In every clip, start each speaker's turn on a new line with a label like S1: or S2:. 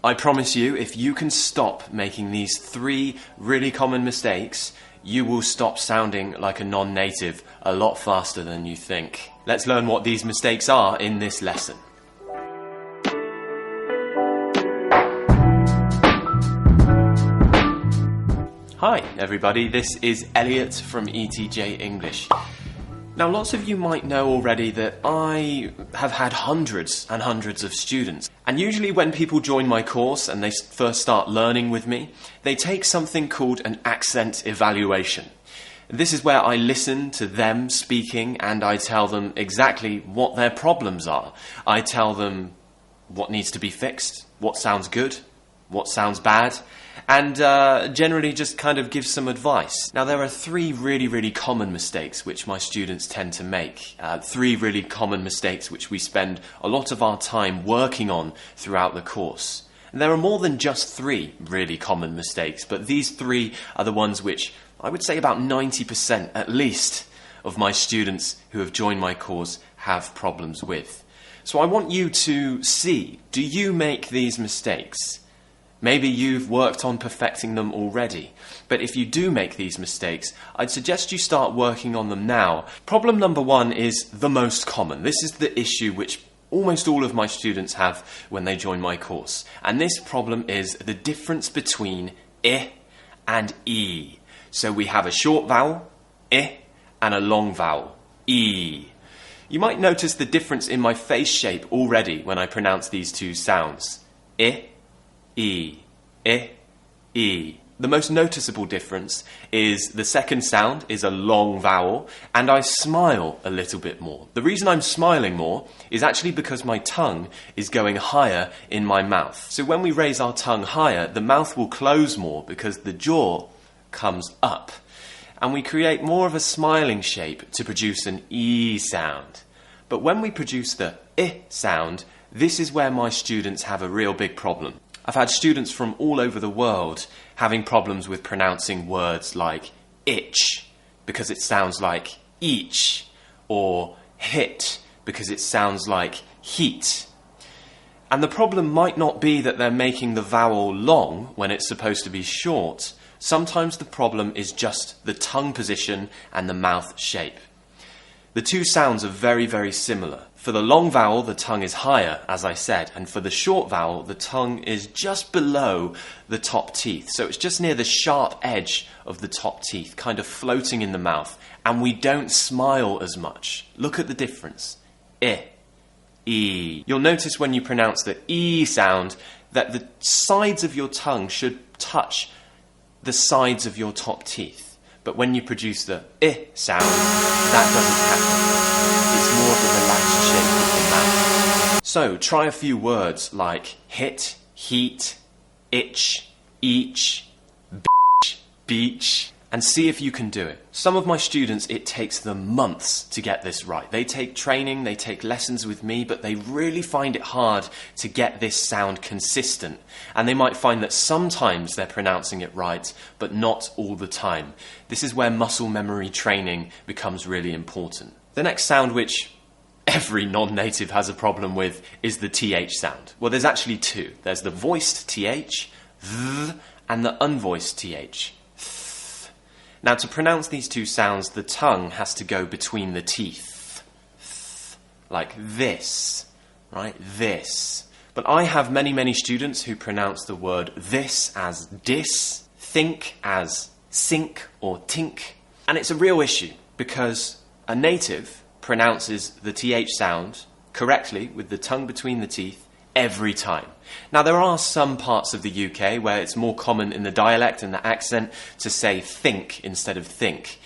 S1: I promise you, if you can stop making these 3 really common mistakes, you will stop sounding like a non-native a lot faster than you think. Let's learn what these mistakes are in this lesson. Hi everybody, this is Elliot from ETJ English. Now lots of you might know already that I have had hundreds and hundreds of students, and usually when people join my course and they first start learning with me, they take something called an accent evaluation. This is where I listen to them speaking and I tell them exactly what their problems are. I tell them what needs to be fixed, what sounds good, what sounds bad, and generally just kind of give some advice. Now there are 3 really common mistakes which my students tend to make. 3 really common mistakes which we spend a lot of our time working on throughout the course. And there are more than just 3 really common mistakes, but these 3 are the ones which I would say about 90% at least of my students who have joined my course have problems with. So I want you to see, do you make these mistakes? Maybe you've worked on perfecting them already, but if you do make these mistakes, I'd suggest you start working on them now. Problem number 1 is the most common. This is the issue which almost all of my students have when they join my course. And this problem is the difference between I and E. So we have a short vowel, I, and a long vowel, E. You might notice the difference in my face shape already when I pronounce these 2 sounds. I, E, I, E. The most noticeable difference is the second sound is a long vowel and I smile a little bit more. The reason I'm smiling more is actually because my tongue is going higher in my mouth. So when we raise our tongue higher, the mouth will close more because the jaw comes up. And we create more of a smiling shape to produce an E sound. But when we produce the I sound, this is where my students have a real big problem. I've had students from all over the world having problems with pronouncing words like itch because it sounds like each, or hit because it sounds like heat. And the problem might not be that they're making the vowel long when it's supposed to be short. Sometimes the problem is just the tongue position and the mouth shape. The 2 sounds are very similar. For the long vowel, the tongue is higher, as I said, and for the short vowel, the tongue is just below the top teeth. So it's just near the sharp edge of the top teeth, kind of floating in the mouth, and we don't smile as much. Look at the difference. I, E. You'll notice when you pronounce the E sound that the sides of your tongue should touch the sides of your top teeth. But when you produce the I sound, that doesn't happen. It's more of a relaxed shape of the mouth. So try a few words like hit, heat, itch, each, bitch, beach, and see if you can do it. Some of my students, it takes them months to get this right. They take training, they take lessons with me, but they really find it hard to get this sound consistent. And they might find that sometimes they're pronouncing it right, but not all the time. This is where muscle memory training becomes really important. The next sound which every non-native has a problem with is the TH sound. Well, there's actually 2. There's the voiced TH, th, and the unvoiced TH. Now, to pronounce these 2 sounds, the tongue has to go between the teeth. Like this, right? This. But I have many students who pronounce the word this as dis, think as sink or tink. And it's a real issue because a native pronounces the TH sound correctly with the tongue between the teeth every time. Now there are some parts of the UK where it's more common in the dialect and the accent to say think instead of think.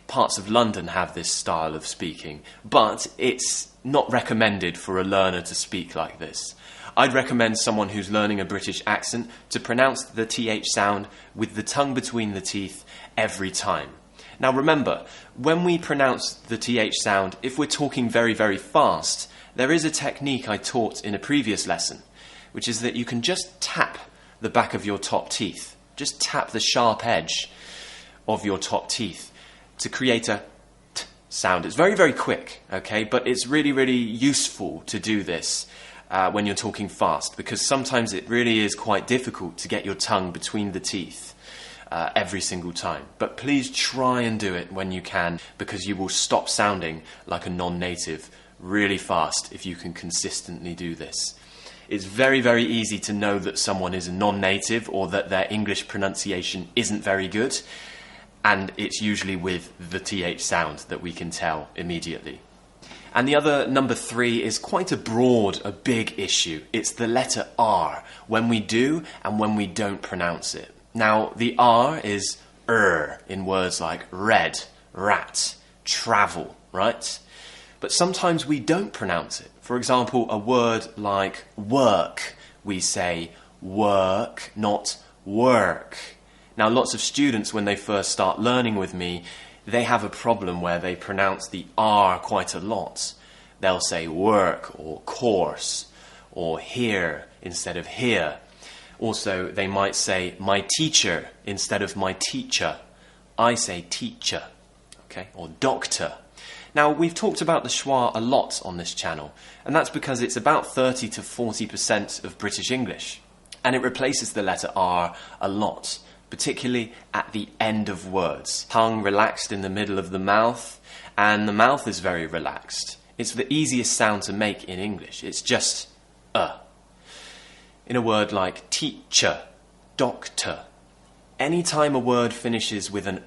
S1: Parts of London have this style of speaking, but it's not recommended for a learner to speak like this. I'd recommend someone who's learning a British accent to pronounce the TH sound with the tongue between the teeth every time. Now remember, when we pronounce the TH sound, if we're talking very fast, there is a technique I taught in a previous lesson, which is that you can just tap the back of your top teeth. Just tap the sharp edge of your top teeth to create a t sound. It's very quick, okay? But it's really useful to do this. when you're talking fast, because sometimes it really is quite difficult to get your tongue between the teeth every single time. But please try and do it when you can, because you will stop sounding like a non-native really fast if you can consistently do this. It's very, very easy to know that someone is a non-native or that their English pronunciation isn't very good, and it's usually with the TH sound that we can tell immediately. And the other, number 3, is quite a broad, a big issue. It's the letter R, when we do and when we don't pronounce it. Now, the R is in words like red, rat, travel, right? But sometimes we don't pronounce it. For example, a word like work, we say work, not work. Now, lots of students, when they first start learning with me, they have a problem where they pronounce the R quite a lot. They'll say work or course or here instead of here. Also, they might say my teacher instead of my teacher. I say teacher, okay, or doctor. Now, we've talked about the schwa a lot on this channel, and that's because it's about 30 to 40% of British English, and it replaces the letter R a lot, particularly at the end of words. Tongue relaxed in the middle of the mouth, and the mouth is very relaxed. It's the easiest sound to make in English. It's just in a word like teacher, doctor. Anytime a word finishes with an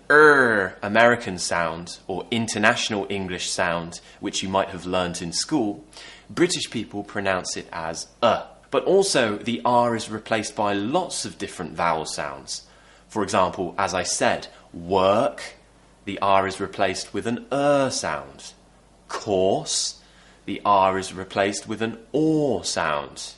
S1: American sound or international English sound, which you might have learnt in school, British people pronounce it as But also the R is replaced by lots of different vowel sounds. For example, as I said, work, the R is replaced with an sound. Course, the R is replaced with an sound.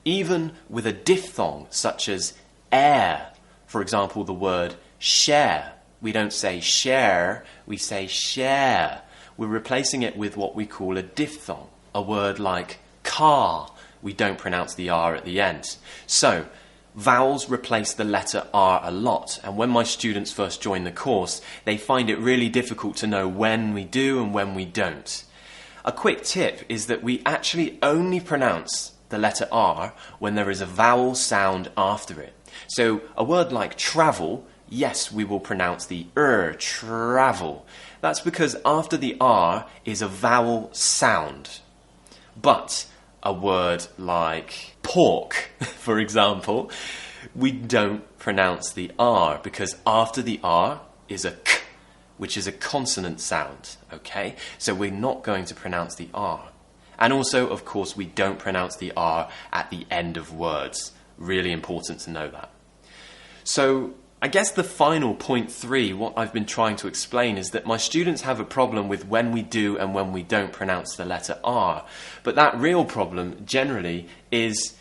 S1: Even with a diphthong, such as air, for example, the word share. We don't say share, we say share. We're replacing it with what we call a diphthong. A word like car, we don't pronounce the R at the end. So, vowels replace the letter R a lot, and when my students first join the course, they find it really difficult to know when we do and when we don't. A quick tip is that we actually only pronounce the letter R when there is a vowel sound after it. So a word like travel, yes, we will pronounce the travel. That's because after the R is a vowel sound. But a word like pork, for example, we don't pronounce the R because after the R is a k, which is a consonant sound, okay? So we're not going to pronounce the R. And also, of course, we don't pronounce the R at the end of words. Really important to know that. So, I guess the final point 3, what I've been trying to explain is that my students have a problem with when we do and when we don't pronounce the letter R. But that real problem, generally, is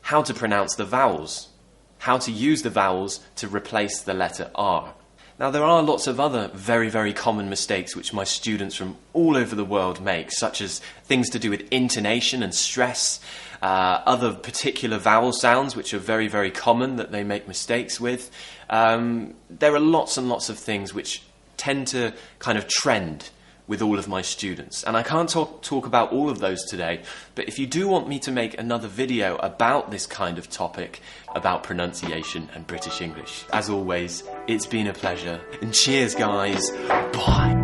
S1: how to pronounce the vowels. How to use the vowels to replace the letter R. Now, there are lots of other very, very common mistakes which my students from all over the world make, such as things to do with intonation and stress, other particular vowel sounds which are very, very common that they make mistakes with. There are lots and lots of things which tend to kind of trend with all of my students. And I can't talk about all of those today, but if you do want me to make another video about this kind of topic, about pronunciation and British English, as always, it's been a pleasure. And cheers, guys. Bye.